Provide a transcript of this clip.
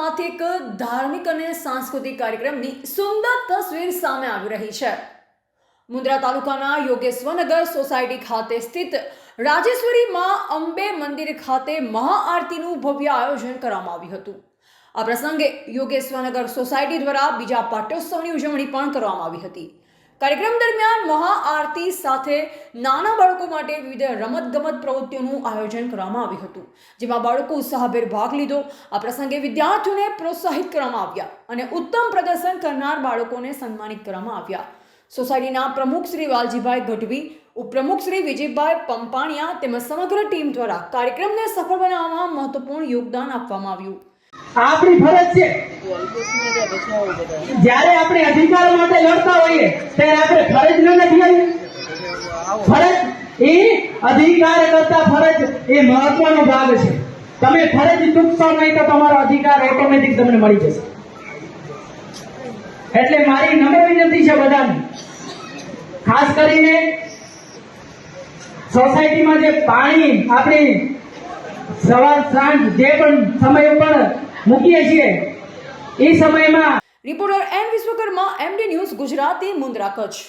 તાલુકામાંથી એક ધાર્મિક અને સાંસ્કૃતિક કાર્યક્રમની સુંદર તસવીર સામે આવી રહી છે। મુન્દ્રા તાલુકાના યોગેશ્વરનગર સોસાયટી ખાતે સ્થિત રાજેશ્વરી માં અંબે મંદિર ખાતે મહાઆરતીનું ભવ્ય આયોજન કરવામાં આવ્યું હતું। આ પ્રસંગે યોગેશ્વરનગર સોસાયટી દ્વારા બીજા પાટોત્સવની ઉજવણી પણ કરવામાં આવી હતી। કાર્યક્રમ દરમિયાન મહાઆરતી સાથે નાના બાળકો માટે વિવિધ રમતગમત પ્રવૃત્તિઓનું આયોજન કરવામાં આવ્યું હતું, જેમાં બાળકો ઉત્સાહભેર ભાગ લીધો। આ પ્રસંગે વિદ્યાર્થીઓને પ્રોત્સાહિત કરવામાં આવ્યા અને ઉત્તમ પ્રદર્શન કરનાર બાળકોને સન્માનિત કરવામાં આવ્યા। સોસાયટીના પ્રમુખ શ્રી વાલજીભાઈ ગઢવી, ઉપપ્રમુખ શ્રી વિજયભાઈ પંપાણિયા તેમજ સમગ્ર ટીમ દ્વારા કાર્યક્રમને સફળ બનાવવામાં મહત્વપૂર્ણ યોગદાન આપવામાં આવ્યું। આપણી ફરજ છે, જ્યારે આપણે અધિકાર માટે લડતા હોઈએ ત્યારે આપણે ફરજ નથી આવી। ફરજ એ અધિકાર કરતા ફરજ એ મહત્વનો ભાગ છે। તમે ફરજ ચૂકશો નહીં તો તમારો અધિકાર ઓટોમેટિક તમને મળી જશે। એટલે મારી નમ્ર વિનંતી છે બધાને, ખાસ કરીને સોસાયટીમાં જે પાણી આપણી સવાર સાંજ જે પણ સમય ઉપર મૂકીએ છીએ એ સમયમાં। Reporter N Vishwakarma, MD news Gujarati, Mundra, Kutch.